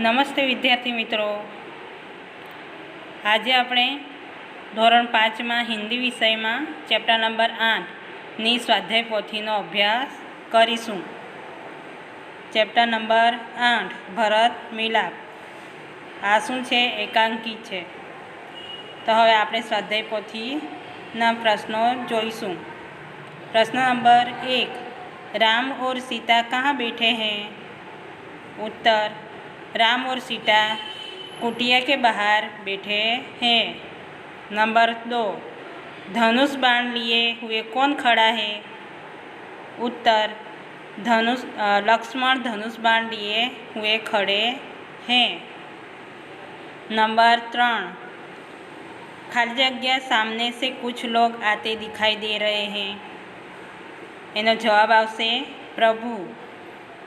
નમસ્તે વિદ્યાર્થી મિત્રો, આજે આપણે ધોરણ 5માં હિન્દી વિષયમાં ચેપ્ટર નંબર 8ની સ્વાધ્યાય પોથીનો અભ્યાસ કરીશું। ચેપ્ટર નંબર 8 ભરત મિલાપ। આ શું છે? એકાંકી છે। તો હવે આપણે સ્વાધ્યાય પોથીના પ્રશ્નો જોઈશું। प्रश्न नंबर 1, राम और सीता कहाँ बैठे हैं? उत्तर, राम और सीता कुटिया के बाहर बैठे हैं। नंबर 2, धनुष बाण लिए हुए कौन खड़ा है? उत्तर, लक्ष्मण धनुष बाण लिए हुए खड़े हैं। नंबर 3, खाली जगह सामने से कुछ लोग आते दिखाई दे रहे हैं। एनो जवाब आवशे प्रभु।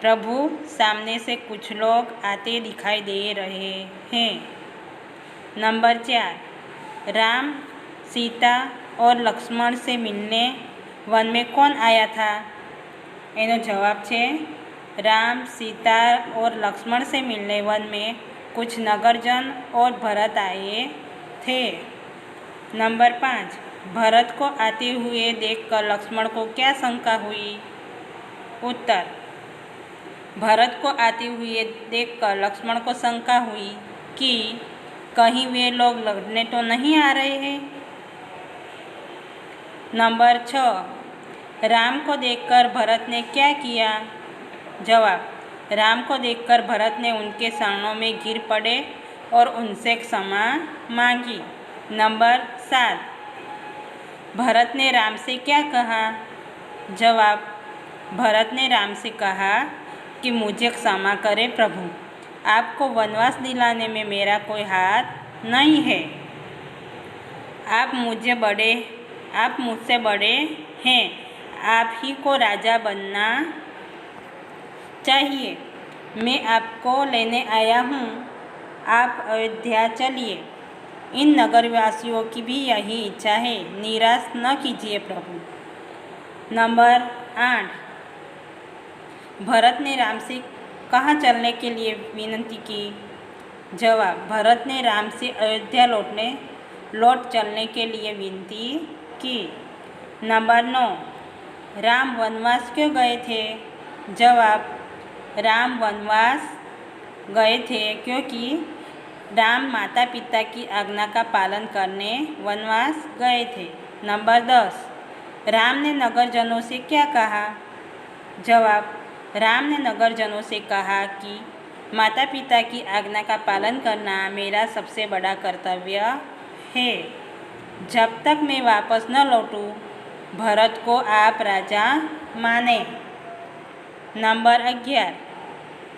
प्रभु सामने से कुछ लोग आते दिखाई दे रहे हैं। नंबर 4, राम सीता और लक्ष्मण से मिलने वन में कौन आया था? एनो जवाब है राम सीता और लक्ष्मण से मिलने वन में कुछ नगरजन और भरत आए थे। नंबर 5, भरत को आते हुए देखकर लक्ष्मण को क्या शंका हुई? उत्तर, भरत को आते हुए देखकर लक्ष्मण को शंका हुई कि कहीं वे लोग लड़ने तो नहीं आ रहे हैं। नंबर 6, राम को देखकर भरत ने क्या किया? जवाब, राम को देखकर भरत ने उनके चरणों में गिर पड़े और उनसे क्षमा मांगी। नंबर 7, भरत ने राम से क्या कहा? जवाब, भरत ने राम से कहा कि मुझे क्षमा करे प्रभु, आपको वनवास दिलाने में मेरा कोई हाथ नहीं है। आप मुझसे बड़े हैं, आप ही को राजा बनना चाहिए। मैं आपको लेने आया हूँ, आप अयोध्या चलिए। इन नगरवासियों की भी यही इच्छा है, निराश न कीजिए प्रभु। नंबर 8, भरत ने राम से कहाँ चलने के लिए विनती की? जवाब, भरत ने राम से अयोध्या लौट चलने के लिए विनती की। नंबर 9, राम वनवास क्यों गए थे? जवाब, राम वनवास गए थे क्योंकि राम माता पिता की आज्ञा का पालन करने वनवास गए थे। नंबर 10, राम ने नगरजनों से क्या कहा? जवाब, राम ने नगरजनों से कहा कि माता पिता की आज्ञा का पालन करना मेरा सबसे बड़ा कर्तव्य है। जब तक मैं वापस न लौटूं, भरत को आप राजा माने। नंबर 11,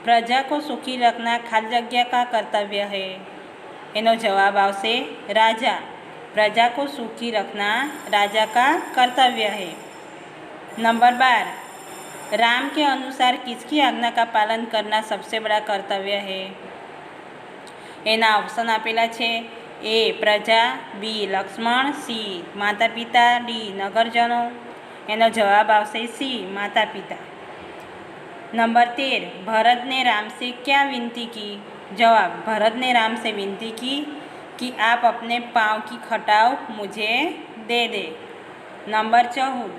प्रजा को सुखी रखना खाली जगह का कर्तव्य है। एनो जवाब आवशे राजा। प्रजा को सुखी रखना राजा का कर्तव्य है। नंबर 12, राम के अनुसार किसकी आज्ञा का पालन करना सबसे बड़ा कर्तव्य है? एना ऑप्शन आपेला छे। ए प्रजा, बी लक्ष्मण, सी माता पिता, डी नगरजनों। एनो जवाब आवशे सी माता पिता। नंबर 13, भरत ने राम से क्या विनती की? जवाब, भरत ने राम से विनती की कि आप अपने पाँव की खटाव मुझे दे दे। नंबर 14,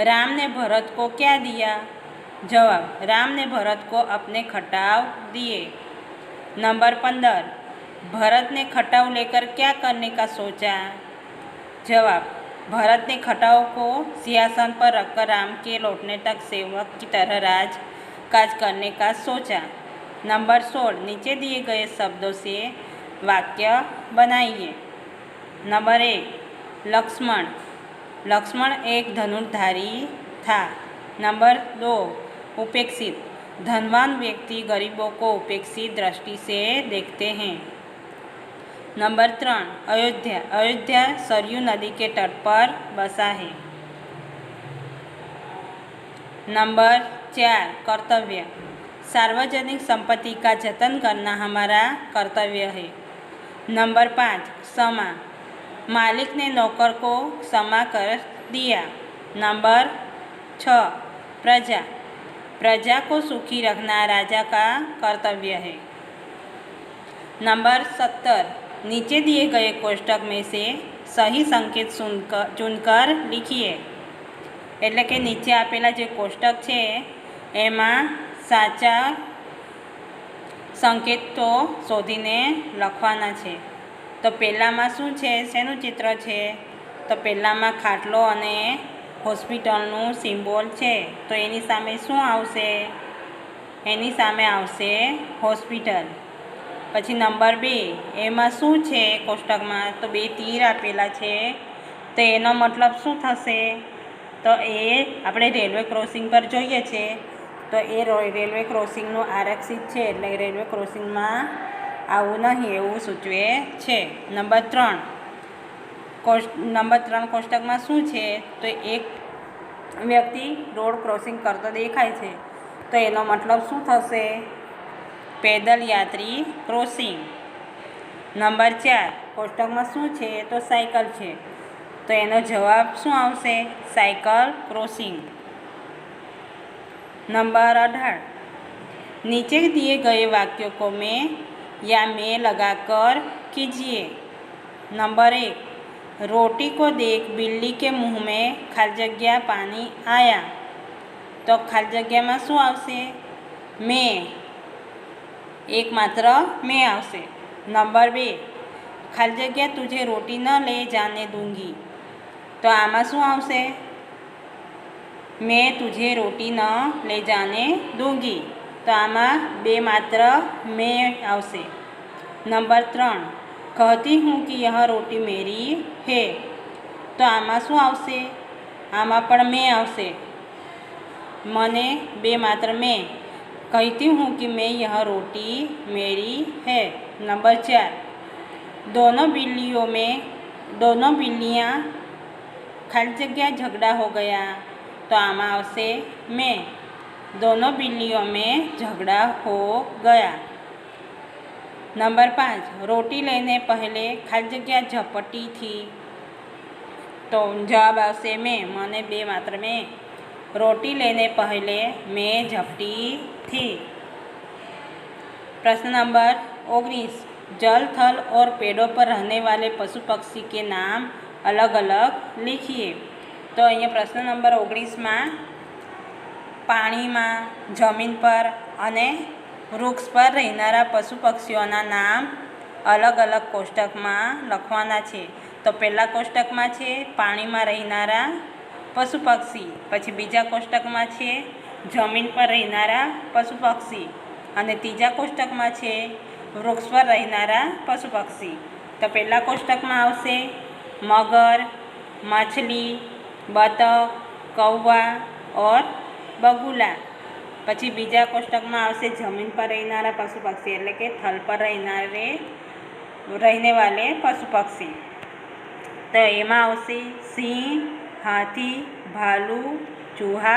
राम ने भरत को क्या दिया? जवाब, राम ने भरत को अपने खटाव दिए। नंबर 15, भरत ने खटाव लेकर क्या करने का सोचा? जवाब, भरत ने खटाव को सिंहासन पर रखकर राम के लौटने तक सेवक की तरह राजकाज करने का सोचा। नंबर 16, नीचे दिए गए शब्दों से वाक्य बनाइए। नंबर 1, लक्ष्मण। लक्ष्मण एक धनुर्धारी था। नंबर 2, उपेक्षित। धनवान व्यक्ति गरीबों को उपेक्षित दृष्टि से देखते हैं। नंबर 3, अयोध्या। अयोध्या सरयू नदी के तट पर बसा है। नंबर 4, कर्तव्य। सार्वजनिक संपत्ति का जतन करना हमारा कर्तव्य है। नंबर 5, क्षमा। मालिक ने नौकर को क्षमा कर दिया। नंबर 6, प्रजा। प्रजा को सुखी रखना राजा का कर्तव्य है। नंबर 70, नीचे दिए गए कोष्टक में से सही संकेत चुनकर लिखिए। એટલે કે નીચે આપેલા જે કોષ્ટક છે એમાં સાચા સંકેતો શોધીને લખવાના છે। તો પહેલાંમાં શું છે, શેનું ચિત્ર છે? તો પહેલાંમાં ખાટલો અને હોસ્પિટલનું સિમ્બોલ છે। તો એની સામે શું આવશે? એની સામે આવશે હોસ્પિટલ। પછી નંબર 2, એમાં શું છે કોષ્ટકમાં? તો 2 તીર આપેલા છે। તો એનો મતલબ શું થશે? તો એ આપણે રેલવે ક્રોસિંગ પર જોઈએ છે તો એ રેલવે ક્રોસિંગનું આરક્ષિત છે, એટલે રેલવે ક્રોસિંગમાં આવું નહીં એવું સૂચવે છે। નંબર 3, કોષ્ટકમાં શું છે? તો એક વ્યક્તિ રોડ ક્રોસિંગ કરતો દેખાય છે, તો એનો મતલબ શું થશે? પેદલ યાત્રી ક્રોસિંગ। નંબર 4, કોષ્ટકમાં શું છે? તો સાયકલ છે, તો એનો જવાબ શું આવશે? Cycle crossing. नंबर 18, नीचे दिए गए वाक्यों को में या में लगाकर कीजिए। नंबर 1, रोटी को देख बिल्ली के मुंह में खाली जगह पानी आया। तो खाली जगह में शू आवशे? में, एक मात्र में आवशे। नंबर 2, खाली जगह तुझे रोटी न ले जाने दूंगी। तो आमा शू आवशे? मैं तुझे रोटी न ले जाने दूंगी। तो आमा 2 मात्र मैं आवशे। नंबर 3, कहती हूँ कि यह रोटी मेरी है। तो आमा शू आवशे? आमा पण मैं आवशे। मने 2 मात्र मैं, कहती हूँ कि मैं यह रोटी मेरी है। नंबर 4, दोनों बिल्लियाँ खाली जगह झगड़ा हो गया। तो आमा आवशे मैं, दोनों बिल्लियों में झगड़ा हो गया। नंबर 5, रोटी लेने पहले खाली जगह झपटी थी। तो जवाब आवशे मैं, मने 2 मात्र मैं, रोटी लेने पहले मैं झपटी थी। प्रश्न नंबर 19, जल, थल और पेड़ों पर रहने वाले पशु पक्षी के नाम अलग अलग लिखिए। तो अहीं प्रश्न नंबर 19 में पानी में, जमीन पर अने वृक्ष पर रहनारा पशु पक्षीओना नाम अलग अलग कोष्टक में लखवाना छे। तो पहला कोष्टक में छे पानी में रहनारा पशु पक्षी, पछी बीजा कोष्टक में छे जमीन पर रहनारा पशु पक्षी, अने तीजा कोष्टक में छे वृक्ष पर रहनारा पशु पक्षी। तो पहला कोष्टक में आवशे मगर, मछली, बतक, कौवा और बगुला। पछी बीजा कोष्टक में आवशे जमीन पर रहनारा पशु पक्षी, एटले के थल पर रहने वाले पशु पक्षी। तो एमां आवशे सिंह, हाथी, भालू, चूहा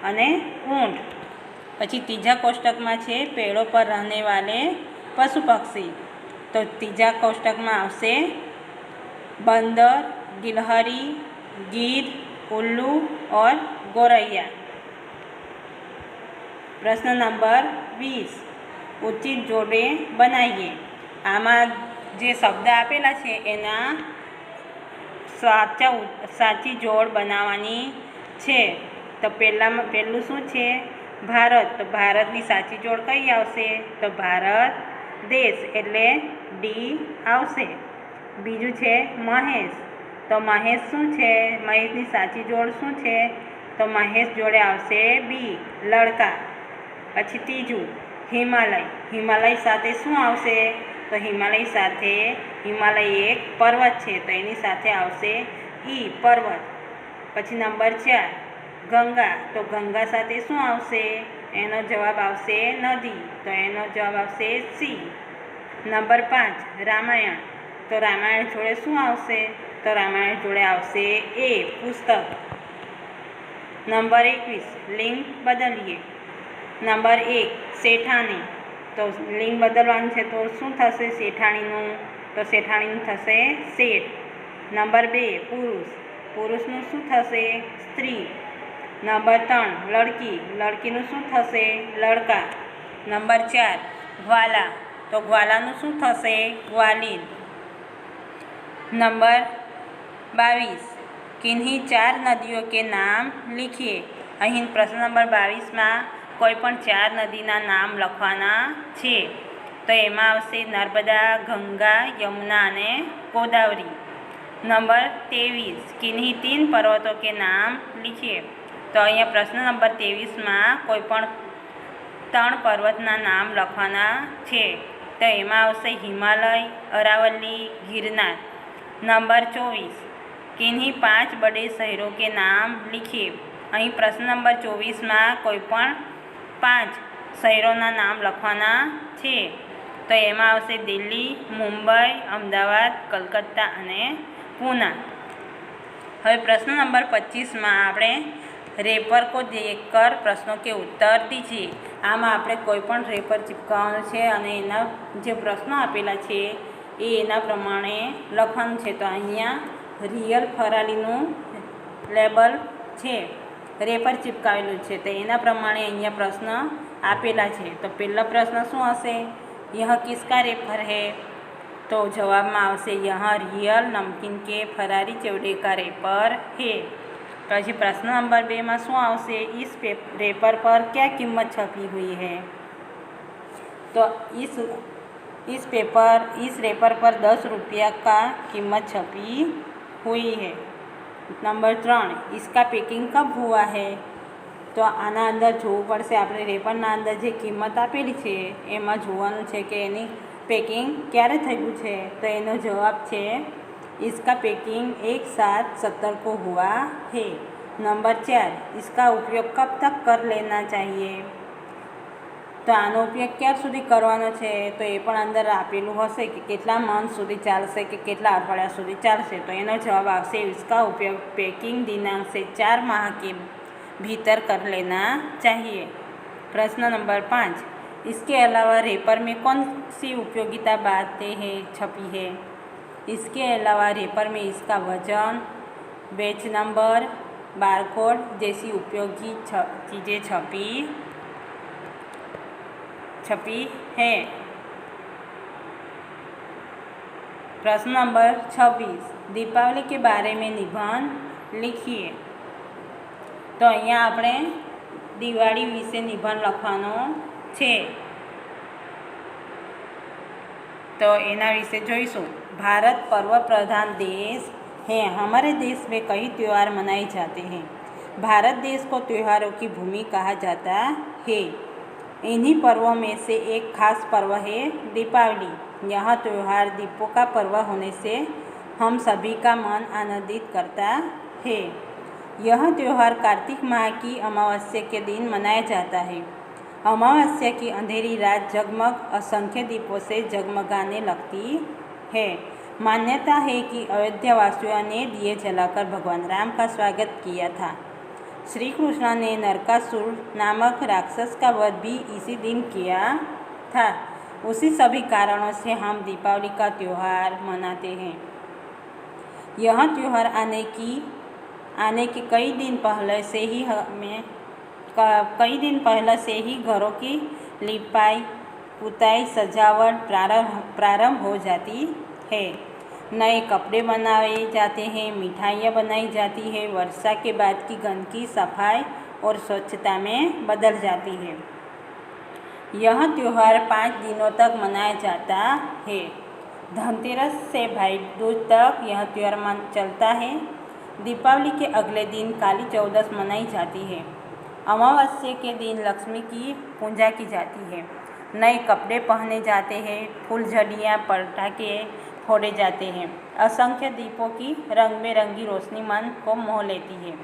अने ऊंट। पछी तीजा कोष्टक में छे पेड़ों पर रहने वाले पशु पक्षी। तो तीजा कोष्टक में आवशे बंदर, गिलहरी, गिद्ध, उल्लू और गोरैया। प्रश्न नंबर 20, उचित जोड़े बनाइए। आमा जे शब्द आपेला छे एना साची जोड़ बनावानी छे। तो पहलू शू छे? भारत। तो भारत की साची जोड़ कई आवशे? तो भारत देश एटले डी आवशे। बीजू छे महेश। तो महेश शू छे? महेश की साची जोड़ शू छे? तो महेश जोड़े आवशे बी, लड़का। पछी तीजू हिमालय। हिमालय साथे शू आवशे? तो हिमालय साथे हिमालय एक पर्वत छे, तो एनी साथे आवशे ई, पर्वत। पछी नंबर 4 गंगा। तो गंगा साथे शू आवशे? एनो जवाब आवशे नदी, तो एनो जवाब आवशे सी। नंबर 5 रामायण। तो रामायण जोड़े शू आवशे? तो रामायण जोड़े आवशे ए, पुस्तक। नंबर 21 लिंग बदलिए। नंबर 1 सेठानी। तो लिंग बदलवानुं छे तो शू थशे सेठाणीनुं? तो सेठाणीनुं थशे सेठ। नंबर 2 पुरुष। पुरुषनुं शू थशे? स्त्री। नंबर 3 लड़की। लड़कीनुं शू थशे? लड़का। नंबर 4 वाला। तो ग्वालाનું શું થશે? ग्वालिन। नंबर 22, किन्हीं 4 नदियों के नाम लिखिए। અહીં પ્રશ્ન નંબર 22માં કોઈપણ 4 નદીના નામ લખવાના છે। તો એમાં આવશે નર્મદા, ગંગા, યમુના અને ગોદાવરી। नंबर 23, किन्हीं 3 पर्वतों के नाम लिखिए। तो અહીંયા પ્રશ્ન નંબર 23માં કોઈપણ 3 પર્વતના નામ લખવાના છે। તો એમાં આવશે હિમાલય, અરાવલી, ગિરનાર। नंबर 24, किन्हीं 5 बड़े शहरों के नाम लिखिए। અહીં પ્રશ્ન નંબર 24માં કોઈપણ 5 શહેરોના નામ લખવાના છે। તો એમાં આવશે દિલ્હી, મુંબઈ, અમદાવાદ, કલકત્તા અને પૂના। હવે પ્રશ્ન નંબર 25માં આપણે રેપર को देखकर प्रश्नों के उत्तर दीजिए। આમાં આપણે કોઈપણ રેપર ચીપકાવવાનું છે અને એના જે પ્રશ્નો આપેલા છે એ એના પ્રમાણે લખવાનું છે। તો અહીંયા રિયલ ફરાલીનું લેબલ છે, રેપર ચીપકાવેલું છે, તો એના પ્રમાણે અહીંયા પ્રશ્ન આપેલા છે। તો પહેલો પ્રશ્ન શું હશે? यह किसका रेपर है? तो જવાબમાં આવશે यह रियल नमकीन के फरारी चिवड़े का रेपर है। પછી પ્રશ્ન નંબર 2માં શું આવશે? इस रेपर पर क्या कीमत छपी हुई है? तो इस रेपर पर 10 रुपया का कीमत छपी हुई है। नंबर 3, इसका पेकिंग कब हुआ है? तो આના અંદર જોવું પડશે આપણે રેપરના અંદર જે કિંમત આપેલી છે એમાં જોવાનું છે કે એની પેકિંગ ક્યારે થયું છે। તો એનો જવાબ છે इसका पेकिंग 1/7/17 को हुआ है। नंबर 4, इसका उपयोग कब तक कर लेना चाहिए? तो આનો ઉપયોગ ક્યાર સુધી કરવાનો છે? તો એ પણ અંદર આપેલું હશે કે કેટલા મંથ સુધી ચાલશે કે કેટલા અઠવાડિયા સુધી ચાલશે। તો એનો જવાબ આવશે इसका उपयोग पैकिंग दिनांक से 4 माह के भीतर कर लेना चाहिए। प्रश्न नंबर 5, इसके अलावा रेपर में कौन सी उपयोगिता बातें हैं छपी है? इसके अलावा रेपर में इसका वजन, बैच नंबर, बारकोड जैसी उपयोगी चीज़ें छपी है। प्रश्न नंबर 26, दीपावली के बारे में निबंध लिखिए। तो અહીંયા આપણે દિવાળી વિશે નિબંધ લખવાનો છે। तो એના વિશે જોઈશું। भारत पर्व प्रधान देश है। हमारे देश में कई त्यौहार मनाए जाते हैं। भारत देश को त्योहारों की भूमि कहा जाता है। इन्हीं पर्वों में से एक खास पर्व है दीपावली। यह त्यौहार दीपों का पर्व होने से हम सभी का मन आनंदित करता है। यह त्यौहार कार्तिक माह की अमावस्या के दिन मनाया जाता है। अमावस्या की अंधेरी रात जगमग असंख्य दीपों से जगमगाने लगती है। मान्यता है कि अयोध्या वासियों ने दिए जलाकर भगवान राम का स्वागत किया था। श्री कृष्ण ने नरकासुर नामक राक्षस का वध भी इसी दिन किया था। उसी सभी कारणों से हम दीपावली का त्यौहार मनाते हैं। यह त्यौहार आने के कई दिन पहले से ही घरों की लिपाई पुताई सजावट प्रारंभ हो जाती है। नए कपड़े बनाए जाते हैं, मिठाइयाँ बनाई जाती है। वर्षा के बाद की गंदगी सफाई और स्वच्छता में बदल जाती है। यह त्यौहार 5 दिनों तक मनाया जाता है। धनतेरस से भाई दूज तक यह त्यौहार चलता है। दीपावली के अगले दिन काली चौदस मनाई जाती है। अमावस्या के दिन लक्ष्मी की पूजा की जाती है। नए कपड़े पहने जाते हैं, फूलझड़ियाँ पटाखे फोड़े जाते हैं। असंख्य दीपों की रंग बिरंगी रोशनी मन को मोह लेती है।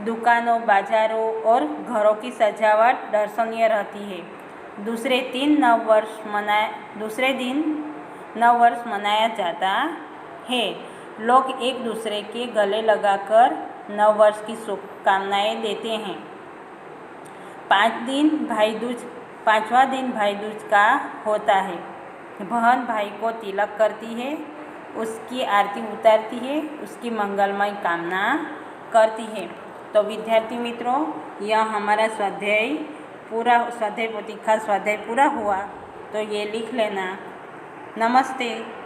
दुकानों, बाजारों और घरों की सजावट दर्शनीय रहती है। दूसरे दिन नव वर्ष मनाया जाता है। लोग एक दूसरे के गले लगाकर नव वर्ष की शुभकामनाएं देते हैं। 5वां दिन भाई दूज का होता है। बहन भाई को तिलक करती है, उसकी आरती उतारती है, उसकी मंगलमय कामना करती है। तो विद्यार्थी मित्रों, यह हमारा स्वाध्याय पोथी का स्वाध्याय पूरा हुआ। तो ये लिख लेना। नमस्ते।